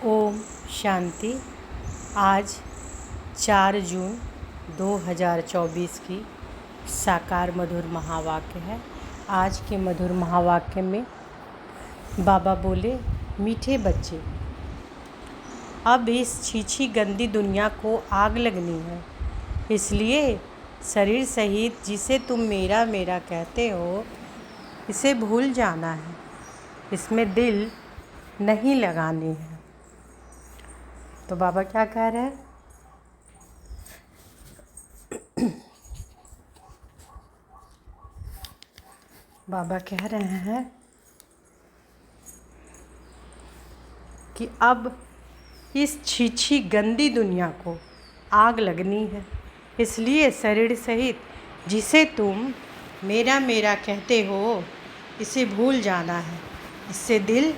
ओम शांति। आज 4 जून 2024 की साकार मधुर महावाक्य है। आज के मधुर महावाक्य में बाबा बोले, मीठे बच्चे, अब इस छीछी गंदी दुनिया को आग लगनी है, इसलिए शरीर सहित जिसे तुम मेरा मेरा कहते हो इसे भूल जाना है, इसमें दिल नहीं लगानी है। तो बाबा क्या कह रहे हैं? बाबा कह रहे हैं कि अब इस छीछी गंदी दुनिया को आग लगनी है, इसलिए शरीर सहित जिसे तुम मेरा मेरा कहते हो इसे भूल जाना है, इससे दिल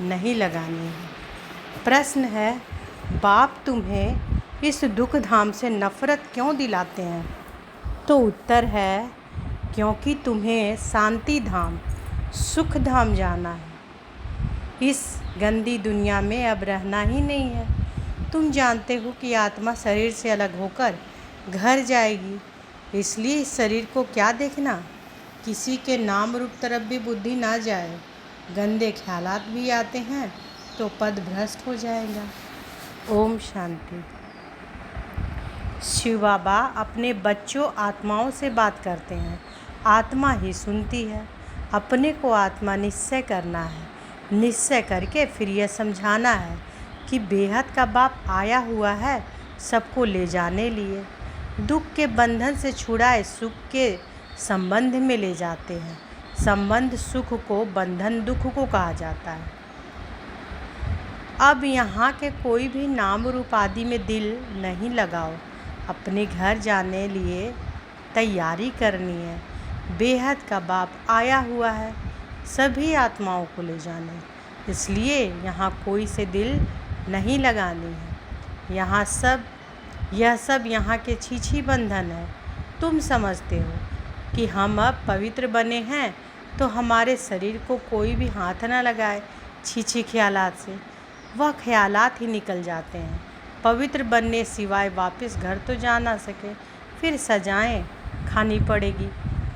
नहीं लगानी है। प्रश्न है, बाप तुम्हें इस दुख धाम से नफ़रत क्यों दिलाते हैं? तो उत्तर है, क्योंकि तुम्हें शांति धाम, सुख धाम जाना है। इस गंदी दुनिया में अब रहना ही नहीं है। तुम जानते हो कि आत्मा शरीर से अलग होकर घर जाएगी, इसलिए इस शरीर को क्या देखना, किसी के नाम रूप तरफ भी बुद्धि ना जाए। गंदे ख्यालात भी आते हैं तो पद भ्रष्ट हो जाएगा। ओम शांति। शिव बाबा अपने बच्चों आत्माओं से बात करते हैं, आत्मा ही सुनती है। अपने को आत्मा निश्चय करना है, निश्चय करके फिर यह समझाना है कि बेहद का बाप आया हुआ है सबको ले जाने लिए। दुख के बंधन से छुड़ाए सुख के संबंध में ले जाते हैं। संबंध सुख को, बंधन दुख को कहा जाता है। अब यहाँ के कोई भी नाम रूप आदि में दिल नहीं लगाओ। अपने घर जाने लिए तैयारी करनी है। बेहद का बाप आया हुआ है सभी आत्माओं को ले जाने, इसलिए यहाँ कोई से दिल नहीं लगानी है। यह सब यहाँ के छीछी बंधन है। तुम समझते हो कि हम अब पवित्र बने हैं तो हमारे शरीर को कोई भी हाथ न लगाए। छीछी ख्यालात से वह ख्यालात ही निकल जाते हैं। पवित्र बनने सिवाय वापस घर तो जा ना सके, फिर सजाएं खानी पड़ेगी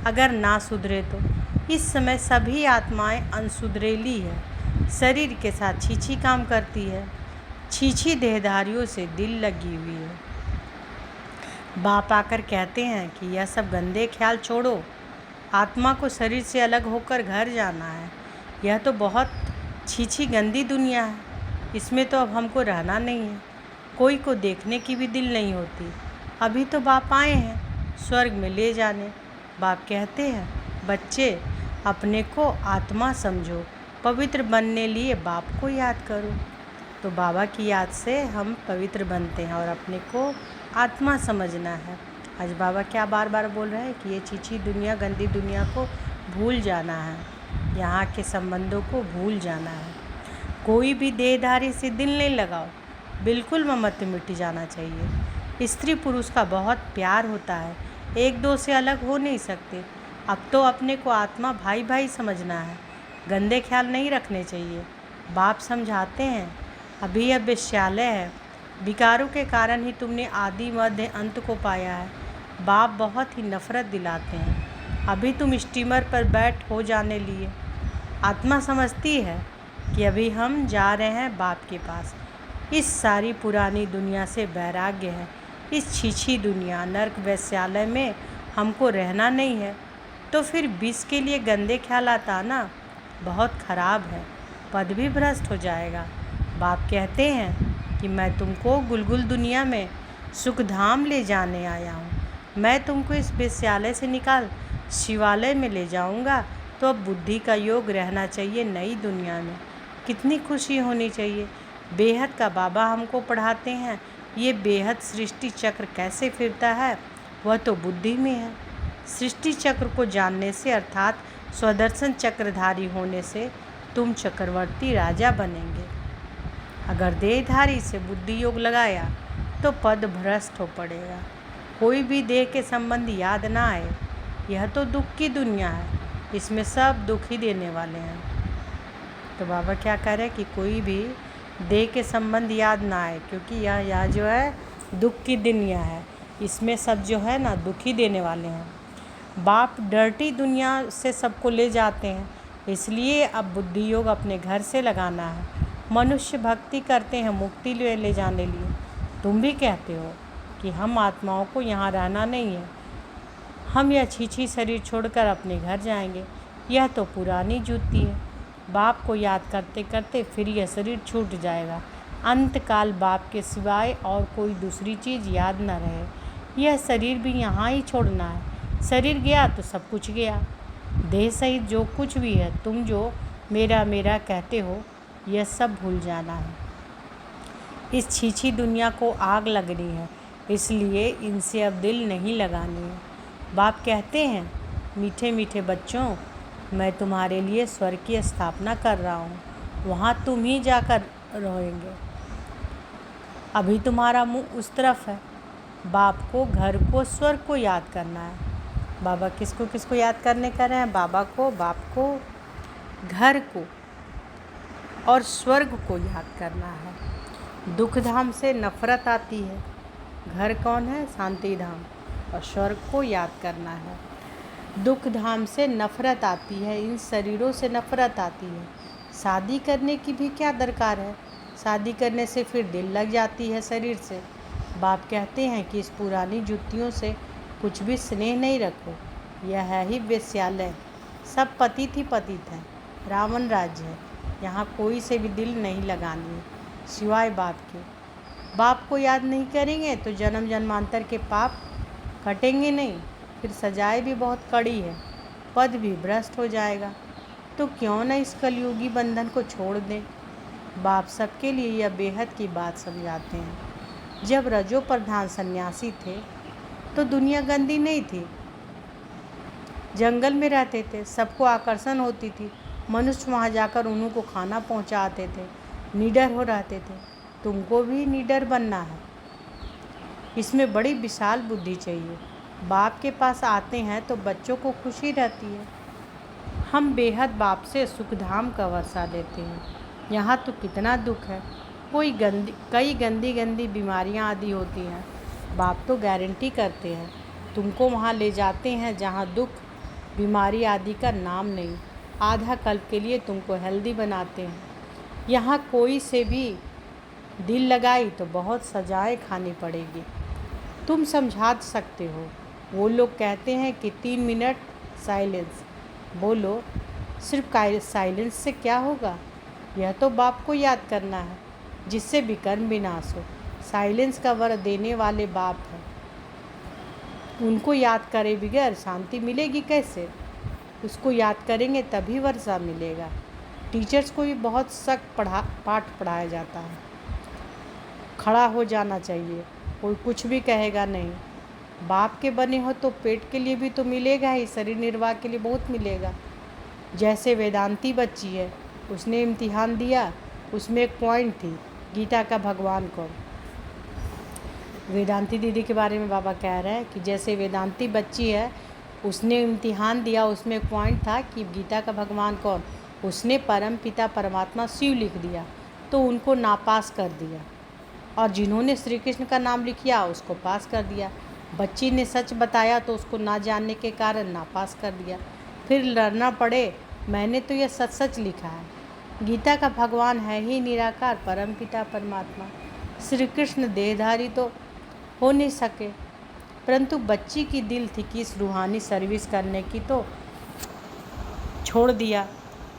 अगर ना सुधरे तो। इस समय सभी आत्माएं अनसुधरेली है, शरीर के साथ छीछी काम करती है। छीछी देहधारियों से दिल लगी हुई है। बाप आकर कहते हैं कि यह सब गंदे ख्याल छोड़ो, आत्मा को शरीर से अलग होकर घर जाना है। यह तो बहुत छीछी गंदी दुनिया है, इसमें तो अब हमको रहना नहीं है। कोई को देखने की भी दिल नहीं होती। अभी तो बाप आए हैं स्वर्ग में ले जाने। बाप कहते हैं, बच्चे अपने को आत्मा समझो, पवित्र बनने लिए बाप को याद करो। तो बाबा की याद से हम पवित्र बनते हैं और अपने को आत्मा समझना है। आज बाबा क्या बार बार बोल रहे हैं कि ये छीछी दुनिया, गंदी दुनिया को भूल जाना है, यहाँ के संबंधों को भूल जाना है। कोई भी देहधारी से दिल नहीं लगाओ, बिल्कुल ममत्व मिट जाना चाहिए। स्त्री पुरुष का बहुत प्यार होता है, एक दो से अलग हो नहीं सकते। अब तो अपने को आत्मा भाई भाई समझना है, गंदे ख्याल नहीं रखने चाहिए। बाप समझाते हैं, अभी यह वेश्यालय है, विकारों के कारण ही तुमने आदि मध्य अंत को पाया है। बाप बहुत ही नफ़रत दिलाते हैं। अभी तुम स्टीमर पर बैठ हो जाने लिए। आत्मा समझती है कि अभी हम जा रहे हैं बाप के पास। इस सारी पुरानी दुनिया से वैराग्य है। इस छीछी दुनिया, नरक वेश्यालय में हमको रहना नहीं है। तो फिर विष के लिए गंदे ख्यालात आना बहुत ख़राब है, पद भी भ्रष्ट हो जाएगा। बाप कहते हैं कि मैं तुमको गुलगुल दुनिया में सुखधाम ले जाने आया हूँ। मैं तुमको इस वेश्यालय से निकाल शिवालय में ले जाऊँगा। तो अब बुद्धि का योग रहना चाहिए नई दुनिया में। कितनी खुशी होनी चाहिए। बेहद का बाबा हमको पढ़ाते हैं, ये बेहद सृष्टि चक्र कैसे फिरता है वह तो बुद्धि में है। सृष्टि चक्र को जानने से अर्थात स्वदर्शन चक्रधारी होने से तुम चक्रवर्ती राजा बनेंगे। अगर देहधारी से बुद्धि योग लगाया तो पद भ्रष्ट हो पड़ेगा। कोई भी देह के संबंध याद ना आए। यह तो दुख की दुनिया है, इसमें सब दुख ही देने वाले हैं। तो बाबा क्या कह रहे हैं कि कोई भी देह के संबंध याद ना आए, क्योंकि यह जो है दुख की दुनिया है। इसमें सब जो है ना दुखी देने वाले हैं। बाप डर्टी दुनिया से सबको ले जाते हैं, इसलिए अब बुद्धि योग अपने घर से लगाना है। मनुष्य भक्ति करते हैं मुक्ति ले जाने लिए। तुम भी कहते हो कि हम आत्माओं को यहाँ रहना नहीं है, हम यह छीछी शरीर छोड़कर अपने घर जाएंगे। यह तो पुरानी जूती है। बाप को याद करते करते फिर यह शरीर छूट जाएगा। अंतकाल बाप के सिवाय और कोई दूसरी चीज़ याद न रहे। यह शरीर भी यहाँ ही छोड़ना है। शरीर गया तो सब कुछ गया। देह सहित जो कुछ भी है, तुम जो मेरा मेरा कहते हो, यह सब भूल जाना है। इस छीछी दुनिया को आग लगनी है, इसलिए इनसे अब दिल नहीं लगानी है। बाप कहते हैं, मीठे मीठे बच्चों, मैं तुम्हारे लिए स्वर्ग की स्थापना कर रहा हूँ, वहाँ तुम ही जाकर रहेंगे। अभी तुम्हारा मुंह उस तरफ है। बाप को, घर को, स्वर्ग को याद करना है। बाबा किसको किसको याद करने कर रहे हैं? बाबा को, बाप को, घर को और स्वर्ग को याद करना है। दुख धाम से नफरत आती है। घर कौन है? शांति धाम। और स्वर्ग को याद करना है। दुख धाम से नफरत आती है, इन शरीरों से नफरत आती है। शादी करने की भी क्या दरकार है? शादी करने से फिर दिल लग जाती है शरीर से। बाप कहते हैं कि इस पुरानी जुतियों से कुछ भी स्नेह नहीं रखो। यह है ही वेश्यालय। सब पतित ही पतित हैं। रावण राज्य है। यहाँ कोई से भी दिल नहीं लगानी है सिवाय बाप के। बाप को याद नहीं करेंगे तो जन्म जन्मांतर के पाप कटेंगे नहीं, फिर सजाए भी बहुत कड़ी है, पद भी भ्रष्ट हो जाएगा। तो क्यों न इस कलयुगी बंधन को छोड़ दें। बाप सबके लिए यह बेहद की बात समझाते हैं। जब रजो प्रधान सन्यासी थे तो दुनिया गंदी नहीं थी। जंगल में रहते थे, सबको आकर्षण होती थी। मनुष्य वहाँ जाकर उन्हीं को खाना पहुँचाते थे, निडर हो रहते थे। तुमको भी निडर बनना है। इसमें बड़ी विशाल बुद्धि चाहिए। बाप के पास आते हैं तो बच्चों को खुशी रहती है। हम बेहद बाप से सुखधाम का वर्षा लेते हैं। यहाँ तो कितना दुख है। कई गंदी बीमारियाँ आदि होती हैं। बाप तो गारंटी करते हैं, तुमको वहाँ ले जाते हैं जहाँ दुख बीमारी आदि का नाम नहीं। आधा कल्प के लिए तुमको हेल्दी बनाते हैं। यहाँ कोई से भी दिल लगाई तो बहुत सजाएं खानी पड़ेगी। तुम समझा सकते हो। वो लोग कहते हैं कि 3 मिनट साइलेंस बोलो। सिर्फ साइलेंस से क्या होगा? यह तो बाप को याद करना है, जिससे विकर्म विनाश हो। साइलेंस का वर देने वाले बाप हैं। उनको याद करे बगैर शांति मिलेगी कैसे? उसको याद करेंगे तभी वर्षा मिलेगा। टीचर्स को भी बहुत सख्त पाठ पढ़ाया जाता है। खड़ा हो जाना चाहिए, कोई कुछ भी कहेगा नहीं। बाप के बने हो तो पेट के लिए भी तो मिलेगा ही, शरीर निर्वाह के लिए बहुत मिलेगा। जैसे वेदांती बच्ची है, उसने इम्तिहान दिया, उसमें एक पॉइंट थी, गीता का भगवान कौन। वेदांती दीदी के बारे में बाबा कह रहे हैं कि जैसे वेदांती बच्ची है, उसने इम्तिहान दिया, उसमें एक पॉइंट था कि गीता का भगवान कौन। उसने परम पिता परमात्मा शिव लिख दिया तो उनको नापास कर दिया, और जिन्होंने श्री कृष्ण का नाम लिखा उसको पास कर दिया। बच्ची ने सच बताया तो उसको ना जानने के कारण नापास कर दिया। फिर लड़ना पड़े, मैंने तो यह सच सच लिखा है। गीता का भगवान है ही निराकार परम पिता परमात्मा। श्री कृष्ण देहधारी तो हो नहीं सके, परंतु बच्ची की दिल थी कि इस रूहानी सर्विस करने की, तो छोड़ दिया।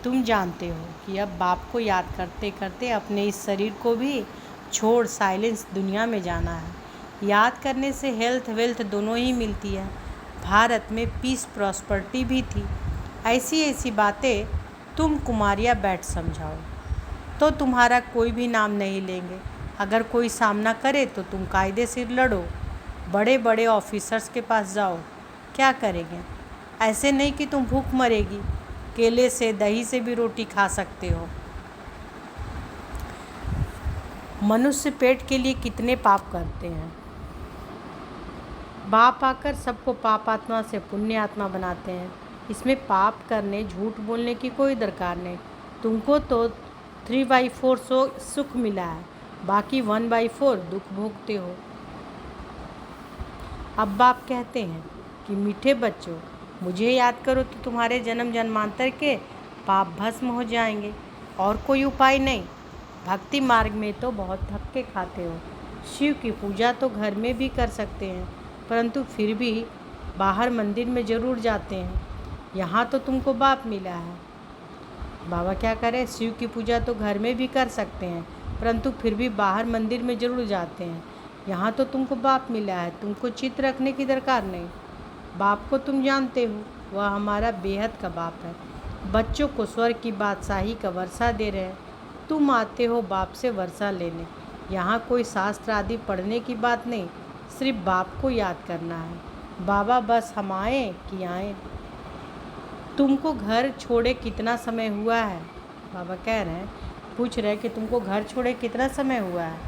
तुम जानते हो कि अब बाप को याद करते करते अपने इस शरीर को भी छोड़ साइलेंस दुनिया में जाना है। याद करने से हेल्थ वेल्थ दोनों ही मिलती है। भारत में पीस प्रॉस्पर्टी भी थी। ऐसी बातें तुम कुमारियाँ बैठ समझाओ तो तुम्हारा कोई भी नाम नहीं लेंगे। अगर कोई सामना करे तो तुम कायदे से लड़ो, बड़े बड़े ऑफिसर्स के पास जाओ, क्या करेंगे? ऐसे नहीं कि तुम भूख मरेगी, केले से दही से भी रोटी खा सकते हो। मनुष्य पेट के लिए कितने पाप करते हैं। बाप आकर सबको पाप आत्मा से पुण्य आत्मा बनाते हैं। इसमें पाप करने, झूठ बोलने की कोई दरकार नहीं। तुमको तो 3/4 सुख मिला है, बाकी 1/4 दुख भोगते हो। अब बाप कहते हैं कि मीठे बच्चों, मुझे याद करो तो तुम्हारे जन्म जन्मांतर के पाप भस्म हो जाएंगे, और कोई उपाय नहीं। भक्ति मार्ग में तो बहुत धक्के खाते हो। शिव की पूजा तो घर में भी कर सकते हैं, परंतु फिर भी बाहर मंदिर में ज़रूर जाते हैं। यहाँ तो तुमको बाप मिला है। बाबा क्या करें, शिव की पूजा तो घर में भी कर सकते हैं, परंतु फिर भी बाहर मंदिर में ज़रूर जाते हैं। यहाँ तो तुमको बाप मिला है, तुमको चित रखने की दरकार नहीं। बाप को तुम जानते हो, वह हमारा बेहद का बाप है। बच्चों को स्वर्ग की बादशाही का वर्षा दे रहे हैं, तुम आते हो बाप से वर्षा लेने। यहाँ कोई शास्त्र आदि पढ़ने की बात नहीं, सिर्फ बाप को याद करना है। बाबा बस हम आए कि आए। तुमको घर छोड़े कितना समय हुआ है? बाबा कह रहे हैं, पूछ रहे हैं कि तुमको घर छोड़े कितना समय हुआ है?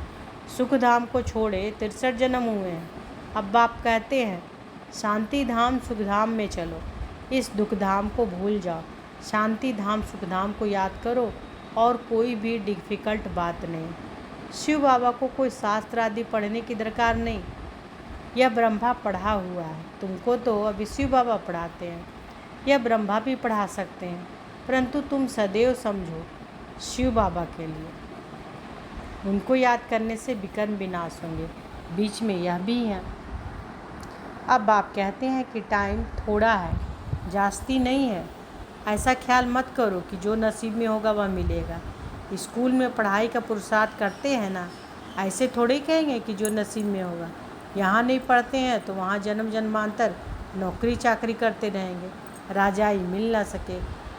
सुखधाम को छोड़े 63 जन्म हुए हैं। अब बाप कहते हैं, शांति धाम सुखधाम में चलो, इस दुखधाम को भूल जाओ। शांति धाम सुखधाम को याद करो, और कोई भी डिफ़िकल्ट बात नहीं। शिव बाबा को कोई शास्त्र आदि पढ़ने की दरकार नहीं। यह ब्रह्मा पढ़ा हुआ है, तुमको तो अभी शिव बाबा पढ़ाते हैं। यह ब्रह्मा भी पढ़ा सकते हैं, परंतु तुम सदैव समझो शिव बाबा के लिए। उनको याद करने से विकर्म विनाश होंगे। बीच में यह भी है। अब बाप कहते हैं कि टाइम थोड़ा है, जास्ती नहीं है। ऐसा ख्याल मत करो कि जो नसीब में होगा वह मिलेगा। स्कूल में पढ़ाई का पुरुषार्थ करते हैं ना, ऐसे थोड़े ही कहेंगे कि जो नसीब में होगा। यहाँ नहीं पढ़ते हैं तो वहाँ जन्म जन्मांतर नौकरी चाकरी करते रहेंगे, राजाई मिल ना सके,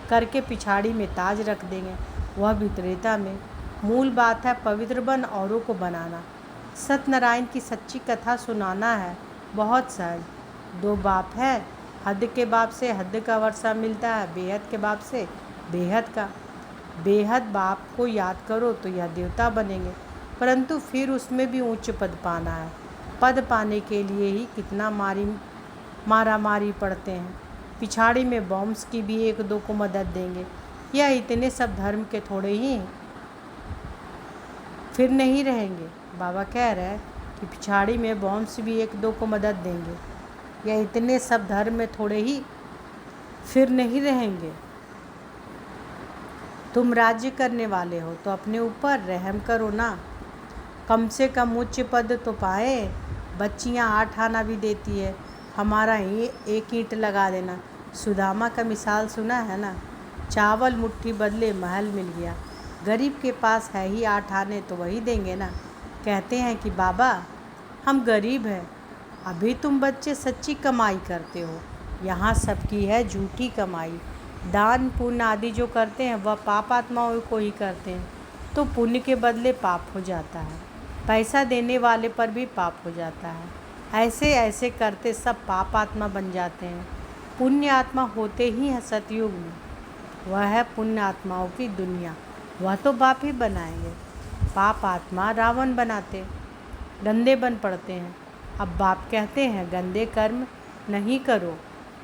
करके पिछाड़ी में ताज रख देंगे, वह भी त्रेता में। मूल बात है पवित्र बन औरों को बनाना। सत्यनारायण की सच्ची कथा सुनाना है, बहुत सहज। 2 बाप है, हद के बाप से हद का वर्षा मिलता है, बेहद के बाप से बेहद का। बेहद बाप को याद करो तो यह देवता बनेंगे, परंतु फिर उसमें भी उच्च पद पाना है। पद पाने के लिए ही कितना मारा मारी पड़ते हैं। पिछाड़ी में बॉम्ब्स की भी 1-2 को मदद देंगे। यह इतने सब धर्म के थोड़े ही फिर नहीं रहेंगे। बाबा कह रहे हैं कि पिछाड़ी में बॉम्ब्स भी 1-2 को मदद देंगे। यह इतने सब धर्म में थोड़े ही फिर नहीं रहेंगे। तुम राज्य करने वाले हो तो अपने ऊपर रहम करो ना, कम से कम उच्च पद तो पाए। बच्चियाँ 8 आना भी देती है, हमारा ही 1 ईंट लगा देना। सुदामा का मिसाल सुना है ना, चावल मुट्ठी बदले महल मिल गया। गरीब के पास है ही 8 आने तो वही देंगे ना। कहते हैं कि बाबा हम गरीब हैं, अभी तुम बच्चे सच्ची कमाई करते हो। यहाँ सबकी है झूठी कमाई। दान पुण्य आदि जो करते हैं वह पाप आत्माओं को ही करते हैं, तो पुण्य के बदले पाप हो जाता है। पैसा देने वाले पर भी पाप हो जाता है। ऐसे ऐसे करते सब पाप आत्मा बन जाते हैं। पुण्य आत्मा होते ही हैं सतयुग में, वह है पुण्य आत्माओं की दुनिया, वह तो बाप ही बनाएंगे। पाप आत्मा रावण बनाते, गंदे बन पड़ते हैं। अब बाप कहते हैं गंदे कर्म नहीं करो,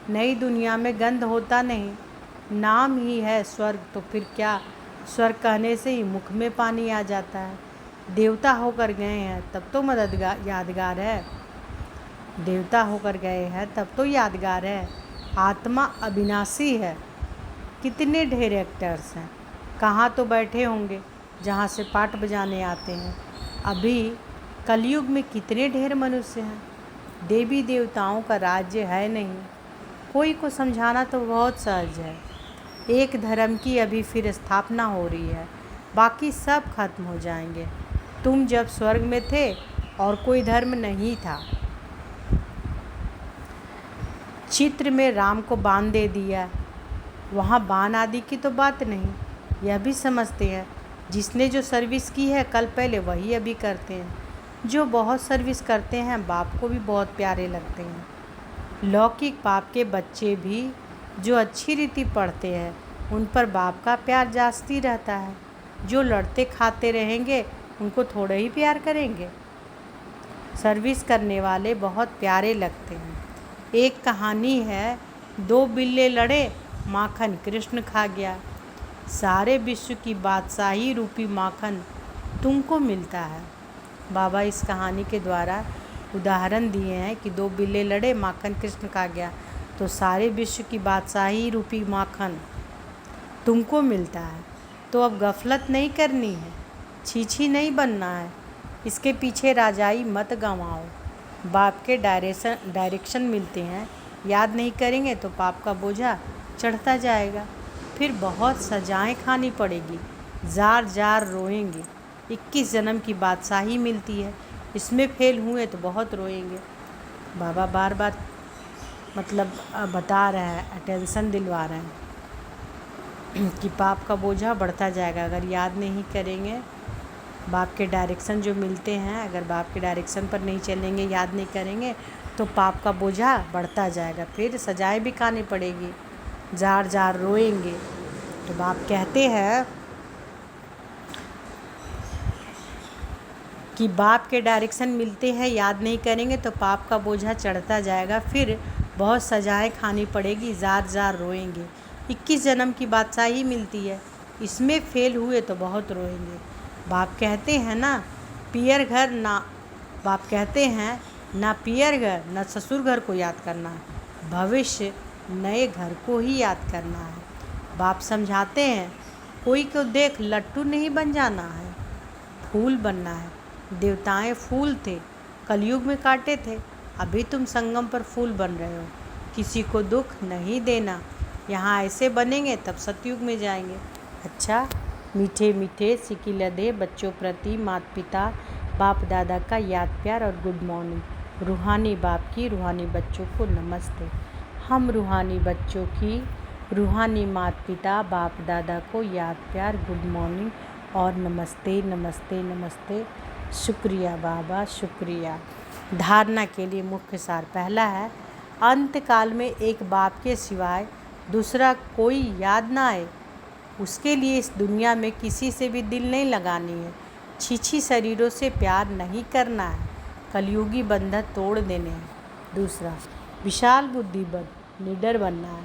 नई दुनिया में गंध होता नहीं। नाम ही है स्वर्ग, तो फिर क्या, स्वर्ग कहने से ही मुख में पानी आ जाता है। देवता होकर गए हैं तब तो यादगार है, देवता होकर गए हैं तब तो यादगार है। आत्मा अविनाशी है। कितने ढेर एक्टर्स हैं, कहाँ तो बैठे होंगे जहाँ से पाठ बजाने आते हैं। अभी कलयुग में कितने ढेर मनुष्य हैं। देवी देवताओं का राज्य है नहीं। कोई को समझाना तो बहुत सहज है। एक धर्म की अभी फिर स्थापना हो रही है, बाकी सब खत्म हो जाएंगे। तुम जब स्वर्ग में थे और कोई धर्म नहीं था, चित्र में राम को बाण दे दिया, वहाँ बाण आदि की तो बात नहीं। यह भी समझते हैं जिसने जो सर्विस की है कल पहले वही अभी करते हैं। जो बहुत सर्विस करते हैं बाप को भी बहुत प्यारे लगते हैं। लौकिक बाप के बच्चे भी जो अच्छी रीति पढ़ते हैं उन पर बाप का प्यार जास्ती रहता है। जो लड़ते खाते रहेंगे उनको थोड़े ही प्यार करेंगे। सर्विस करने वाले बहुत प्यारे लगते हैं। एक कहानी है, 2 बिल्ले लड़े, माखन कृष्ण खा गया। सारे विश्व की बादशाही रूपी माखन तुमको मिलता है। बाबा इस कहानी के द्वारा उदाहरण दिए हैं कि दो बिल्ले लड़े, माखन कृष्ण का गया, तो सारे विश्व की बादशाही रूपी माखन तुमको मिलता है। तो अब गफलत नहीं करनी है, छीछी नहीं बनना है, इसके पीछे राजाई मत गंवाओ। बाप के डायरेक्शन मिलते हैं, याद नहीं करेंगे तो पाप का बोझा चढ़ता जाएगा, फिर बहुत सजाएं खानी पड़ेगी, जार जार रोएंगे। 21 जन्म की बादशाही मिलती है, इसमें फेल हुए तो बहुत रोएंगे। बाबा बार बार बता रहे हैं, अटेंशन दिलवा रहे हैं कि पाप का बोझा बढ़ता जाएगा अगर याद नहीं करेंगे। बाप के डायरेक्शन जो मिलते हैं, अगर बाप के डायरेक्शन पर नहीं चलेंगे, याद नहीं करेंगे तो पाप का बोझा बढ़ता जाएगा, फिर सजाएं भी खानी पड़ेगी, जार जार रोएंगे। तो बाप कहते हैं कि बाप के डायरेक्शन मिलते हैं, याद नहीं करेंगे तो पाप का बोझा चढ़ता जाएगा, फिर बहुत सजाएं खानी पड़ेगी, जार जार रोएंगे। 21 जन्म की बादशाही मिलती है, इसमें फेल हुए तो बहुत रोएंगे। बाप कहते हैं ना पियर घर ना बाप कहते हैं ना पियर घर ना ससुर घर को याद करना है, भविष्य नए घर को ही याद करना है। बाप समझाते हैं कोई को देख लट्टू नहीं बन जाना है, फूल बनना है। देवताएं फूल थे, कलयुग में काटे थे, अभी तुम संगम पर फूल बन रहे हो। किसी को दुख नहीं देना, यहाँ ऐसे बनेंगे तब सतयुग में जाएंगे। अच्छा, मीठे मीठे सिकिलदे बच्चों प्रति माता पिता बाप दादा का याद प्यार और गुड मॉर्निंग। रूहानी बाप की रूहानी बच्चों को नमस्ते। हम रूहानी बच्चों की रूहानी माता पिता बाप दादा को याद प्यार, गुड मॉर्निंग और नमस्ते नमस्ते नमस्ते। शुक्रिया बाबा, शुक्रिया। धारणा के लिए मुख्य सार पहला है, अंत काल में एक बाप के सिवाय दूसरा कोई याद ना आए, उसके लिए इस दुनिया में किसी से भी दिल नहीं लगानी है, छीछी शरीरों से प्यार नहीं करना है, कलयुगी बंधन तोड़ देने हैं। दूसरा, विशाल बुद्धि बन निडर बनना है,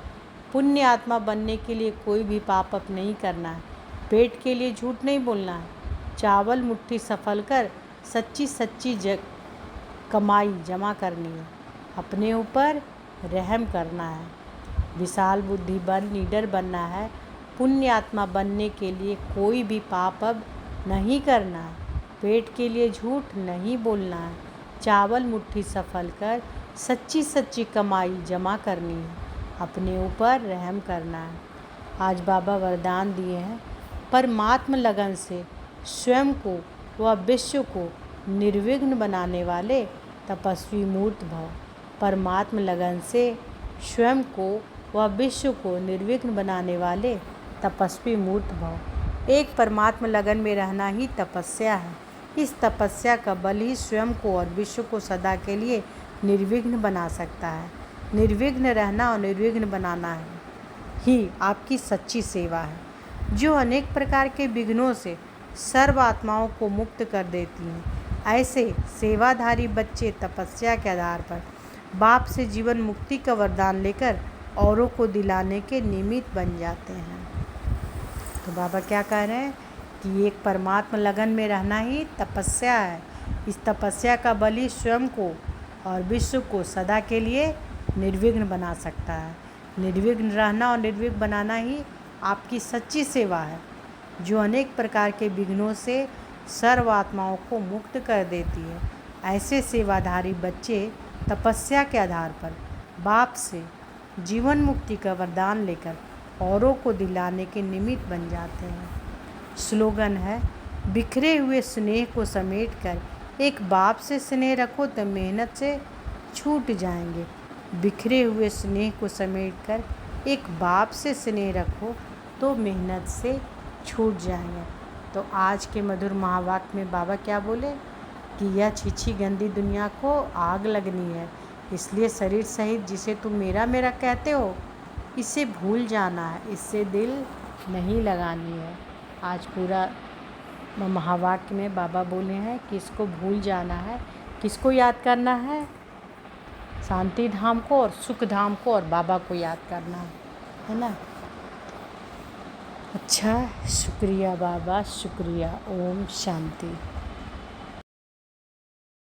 पुण्य आत्मा बनने के लिए कोई भी पाप अप नहीं करना है, पेट के लिए झूठ नहीं बोलना है, चावल मुट्ठी सफल कर सच्ची सच्ची कमाई जमा करनी है, अपने ऊपर रहम करना है। विशाल बुद्धि बन निडर बनना है, पुण्य आत्मा बनने के लिए कोई भी पाप अब नहीं करना है, पेट के लिए झूठ नहीं बोलना है, चावल मुट्ठी सफल कर सच्ची सच्ची कमाई जमा करनी है, अपने ऊपर रहम करना है। आज बाबा वरदान दिए हैं, परमात्म लगन से स्वयं को व विश्व को निर्विघ्न बनाने वाले तपस्वी मूर्त भव। परमात्म लगन से स्वयं को व विश्व को निर्विघ्न बनाने वाले तपस्वी मूर्त भव। एक परमात्म लगन में रहना ही तपस्या है। इस तपस्या का बल ही स्वयं को और विश्व को सदा के लिए निर्विघ्न बना सकता है। निर्विघ्न रहना और निर्विघ्न बनाना है ही आपकी सच्ची सेवा है, जो अनेक प्रकार के विघ्नों से सर्व आत्माओं को मुक्त कर देती हैं। ऐसे सेवाधारी बच्चे तपस्या के आधार पर बाप से जीवन मुक्ति का वरदान लेकर औरों को दिलाने के निमित्त बन जाते हैं। तो बाबा क्या कह रहे हैं कि एक परमात्मा लगन में रहना ही तपस्या है। इस तपस्या का बल ही स्वयं को और विश्व को सदा के लिए निर्विघ्न बना सकता है। निर्विघ्न रहना और निर्विघ्न बनाना ही आपकी सच्ची सेवा है, जो अनेक प्रकार के विघ्नों से सर्व आत्माओं को मुक्त कर देती है। ऐसे सेवाधारी बच्चे तपस्या के आधार पर बाप से जीवन मुक्ति का वरदान लेकर औरों को दिलाने के निमित्त बन जाते हैं। स्लोगन है, बिखरे हुए स्नेह को समेट कर एक बाप से स्नेह रखो तो मेहनत से छूट जाएंगे। बिखरे हुए स्नेह को समेट कर एक बाप से स्नेह रखो तो मेहनत से छूट जाएंगे। तो आज के मधुर महावाक्य में बाबा क्या बोले कि यह छीछी गंदी दुनिया को आग लगनी है, इसलिए शरीर सहित जिसे तुम मेरा मेरा कहते हो इसे भूल जाना है, इससे दिल नहीं लगानी है। आज पूरा महावाक्य में बाबा बोले हैं कि इसको भूल जाना है। किसको याद करना है? शांति धाम को और सुख धाम को और बाबा को याद करना है ना। अच्छा, शुक्रिया बाबा, शुक्रिया। ओम शांति।